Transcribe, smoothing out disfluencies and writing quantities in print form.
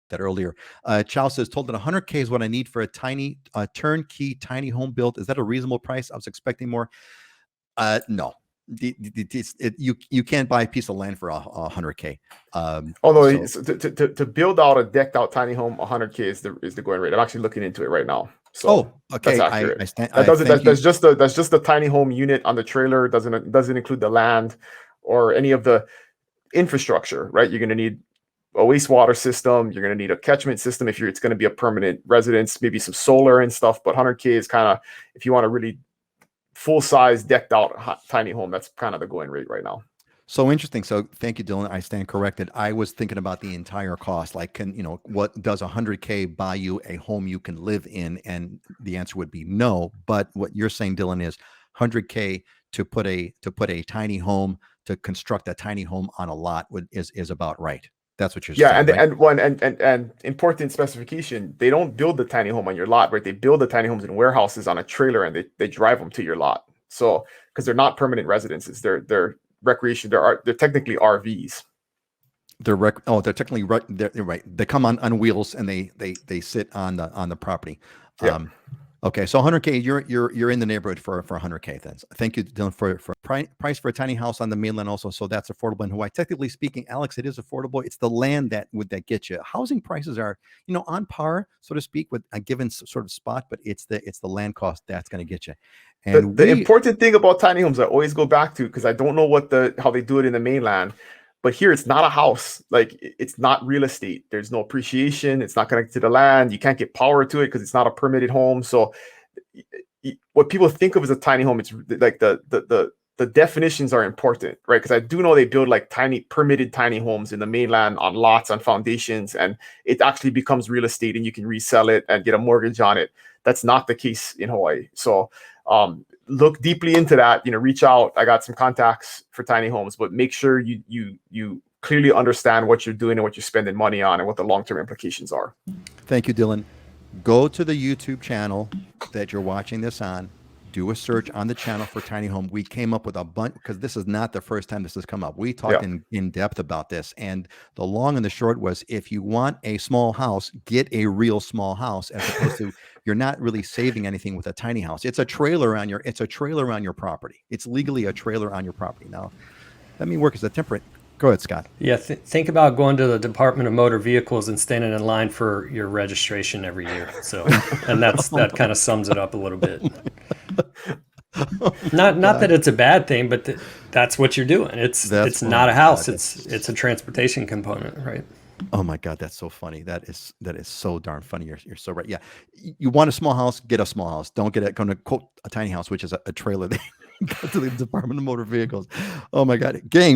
that earlier. Chow says, told that 100K is what I need for a tiny turnkey tiny home built. Is that a reasonable price? I was expecting more. No. You can't buy a piece of land for 100K. Oh no! So, to build out a decked out tiny home, 100K is the going rate. I'm actually looking into it right now. So okay. That's accurate. That's just the tiny home unit on the trailer. Doesn't include the land or any of the infrastructure. Right? You're going to need a wastewater system. You're going to need a catchment system if it's going to be a permanent residence. Maybe some solar and stuff. But 100K is kind of, if you want to really full size decked out tiny home, that's kind of the going rate right now. So interesting. So thank you, Dylan. I stand corrected. I was thinking about the entire cost. Like, what does 100K buy you a home you can live in? And the answer would be no. But what you're saying, Dylan, is 100K to put a tiny home, to construct a tiny home on a lot is about right. That's what you're saying. Yeah, and important specification: they don't build the tiny home on your lot, right? They build the tiny homes in warehouses on a trailer, and they drive them to your lot. So because they're not permanent residences, they're recreation. They're technically RVs. They're technically right. They're right. They come on wheels and they sit on the property. Yeah. Okay, so 100K, you're in the neighborhood for 100K then. Thank you, Dylan, for price for a tiny house on the mainland also. So that's affordable in Hawaii. Technically speaking, Alex, it is affordable. It's the land that gets you. Housing prices are, on par, so to speak, with a given sort of spot, but it's the land cost that's going to get you. And the important thing about tiny homes, I always go back to, because I don't know how they do it in the mainland, but here it's not a house. Like, it's not real estate. There's no appreciation. It's not connected to the land. You can't get power to it because it's not a permitted home. So what people think of as a tiny home, it's like the definitions are important, right? Because I do know they build like permitted tiny homes in the mainland on lots, on foundations, and it actually becomes real estate and you can resell it and get a mortgage on it. That's not the case in Hawaii. So look deeply into that, reach out. I got some contacts for tiny homes, but make sure you clearly understand what you're doing and what you're spending money on and what the long-term implications are. Thank you, Dylan. Go to the YouTube channel that you're watching this on. Do a search on the channel for tiny home. We came up with a bunch, because this is not the first time this has come up. We talked in depth about this, and the long and the short was, if you want a small house, get a real small house, as opposed to, you're not really saving anything with a tiny house. It's a trailer on your property. It's legally a trailer on your property. Now, let me work as a temperate. Go ahead, Scott. Yeah, think about going to the Department of Motor Vehicles and standing in line for your registration every year. So, and that kind of sums it up a little bit. Not that it's a bad thing, but that's what you're doing. It's not a house. It's a transportation component, right? Oh my God, that's so funny. That is so darn funny. You're so right. Yeah, you want a small house, get a small house. Don't get going to quote a tiny house, which is a trailer. Go to the Department of Motor Vehicles. Oh my God, gang.